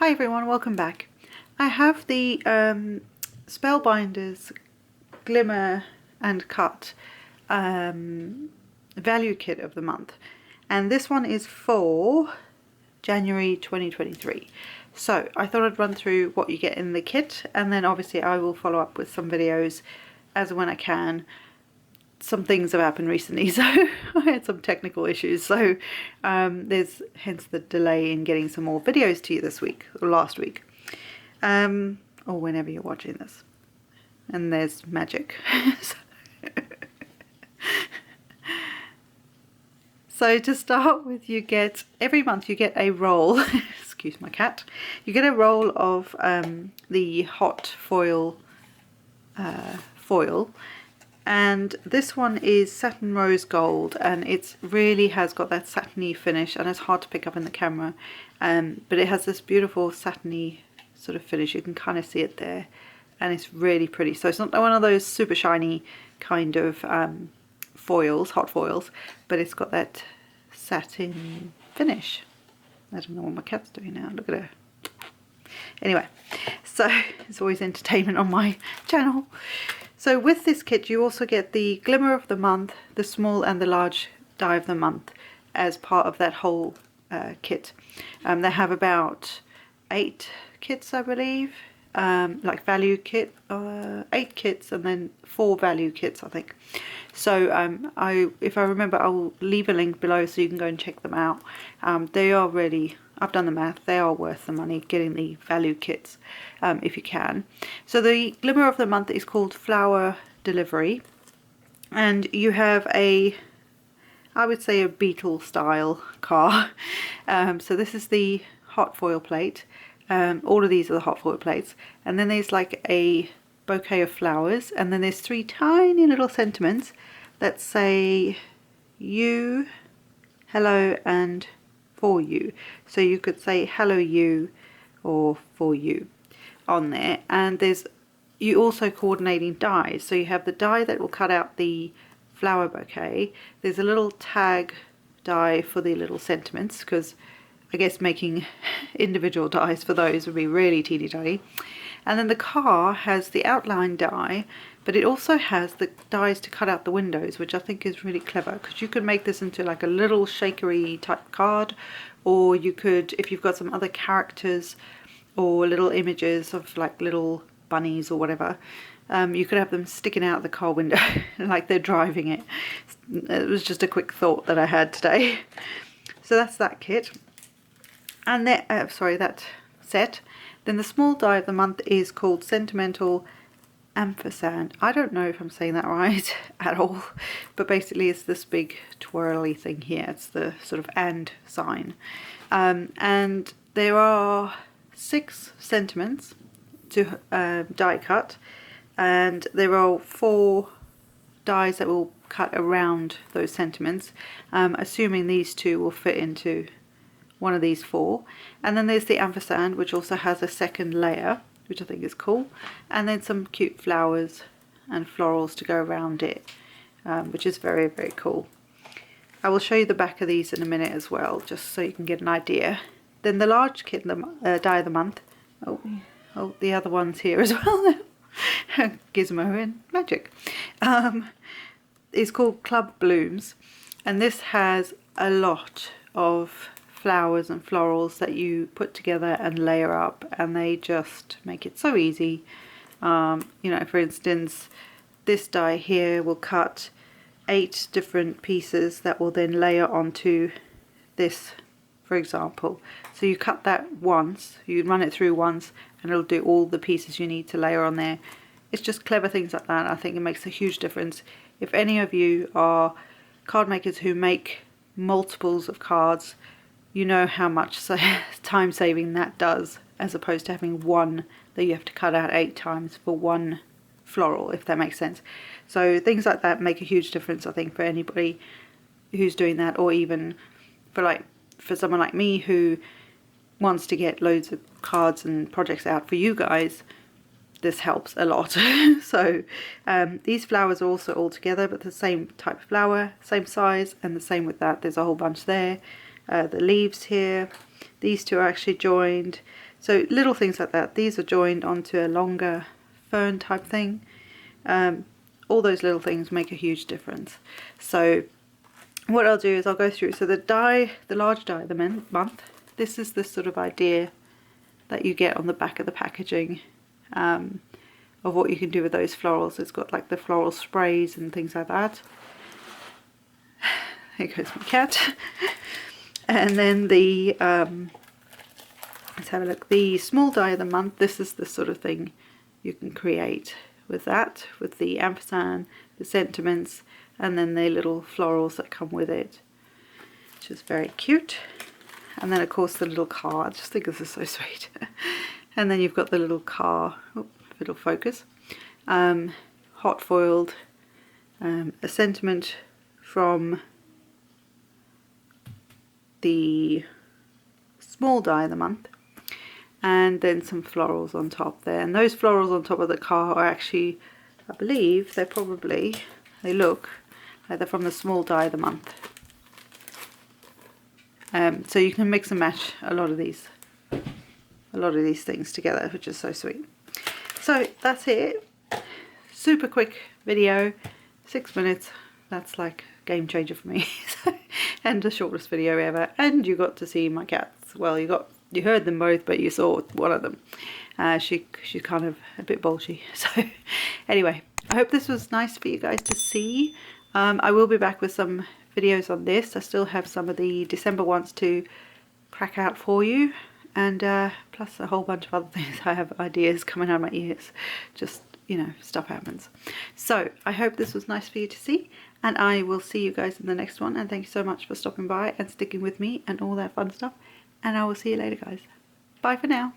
Hi everyone, welcome back. I have the Spellbinders Glimmer and Cut value kit of the month, and this one is for January 2023. So I thought I'd run through what you get in the kit, and then obviously I will follow up with some videos as and when I can. Some things have happened recently, so I had some technical issues, so there's hence the delay in getting some more videos to you this week or last week, or whenever you're watching this. And there's magic. So to start with, you get every month you get a roll excuse my cat, you get a roll of the hot foil and this one is satin rose gold, and it really has got that satiny finish, and it's hard to pick up in the camera, but it has this beautiful satiny sort of finish. You can kind of see it there, and it's really pretty. So it's not one of those super shiny kind of foils, hot foils, but it's got that satin finish. I don't know what my cat's doing now, look at her. Anyway, so it's always entertainment on my channel. So with this kit you also get the Glimmer of the month, the small and the large die of the month as part of that whole kit. They have about 8 kits, I believe, like value kit, 8 kits and then 4 value kits, I think. So if I remember, I will leave a link below so you can go and check them out. They are really, I've done the math, they are worth the money getting the value kits if you can. So the Glimmer of the month is called Flower Delivery, and you have a, I would say, a Beetle style car. So this is the hot foil plate. All of these are the hot foil plates, and then there's like a bouquet of flowers, and then there's 3 tiny little sentiments that say you, hello, and for you. So you could say hello you or for you on there. And there's also coordinating dies. So you have the die that will cut out the flower bouquet. There's a little tag die for the little sentiments, because I guess making individual dies for those would be really teeny tiny. And then the car has the outline die, but it also has the dies to cut out the windows, which I think is really clever, because you could make this into like a little shakery type card, or you could, if you've got some other characters or little images of like little bunnies or whatever, you could have them sticking out the car window like they're driving it. It was just a quick thought that I had today. So that's that kit. And that set. Then the small die of the month is called Sentimental Ampersand. I don't know if I'm saying that right at all, but basically it's this big twirly thing here. It's the sort of and sign. And there are 6 sentiments to die cut, and there are 4 dies that will cut around those sentiments, assuming these 2 will fit into one of these 4. And then there's the ampersand, which also has a second layer, which I think is cool, and then some cute flowers and florals to go around it, which is very, very cool. I will show you the back of these in a minute as well, just so you can get an idea. Then the large kit, the die of the month, oh the other one's here as well, Gizmo and Magic, is called Club Blooms, and this has a lot of flowers and florals that you put together and layer up, and they just make it so easy. You know, for instance, this die here will cut 8 different pieces that will then layer onto this, for example. So you cut that once, you run it through once, and it'll do all the pieces you need to layer on there. It's just clever things like that. I think it makes a huge difference. If any of you are card makers who make multiples of cards, you know how much time saving that does, as opposed to having one that you have to cut out 8 times for one floral, if that makes sense. So things like that make a huge difference, I think, for anybody who's doing that, or even for someone like me who wants to get loads of cards and projects out for you guys. This helps a lot. So these flowers are also all together, but the same type of flower, same size, and the same with that. There's a whole bunch there. The leaves here, these two are actually joined. So little things like that. These are joined onto a longer fern type thing. All those little things make a huge difference. So what I'll do is I'll go through. So the large die of the month, this is the sort of idea that you get on the back of the packaging of what you can do with those florals. It's got like the floral sprays and things like that. Here goes my cat. And then the, let's have a look, the small die of the month, this is the sort of thing you can create with that, with the ampersand, the sentiments, and then the little florals that come with it, which is very cute. And then of course the little car, I just think this is so sweet. And then you've got the little car, oh, if it'll focus, hot foiled, a sentiment from the small die of the month, and then some florals on top there. And those florals on top of the car are actually, I believe, they look like they're from the small die of the month. So you can mix and match a lot of these things together, which is so sweet. So that's it. Super quick video, 6 minutes. That's like game changer for me. And the shortest video ever. And you got to see my cats. Well, you heard them both, but you saw one of them. She's kind of a bit bulgy. So anyway, I hope this was nice for you guys to see. I will be back with some videos on this. I still have some of the December ones to crack out for you, and plus a whole bunch of other things. I have ideas coming out of my ears, just, you know, stuff happens. So I hope this was nice for you to see, and I will see you guys in the next one. And thank you so much for stopping by and sticking with me and all that fun stuff, and I will see you later, guys. Bye for now.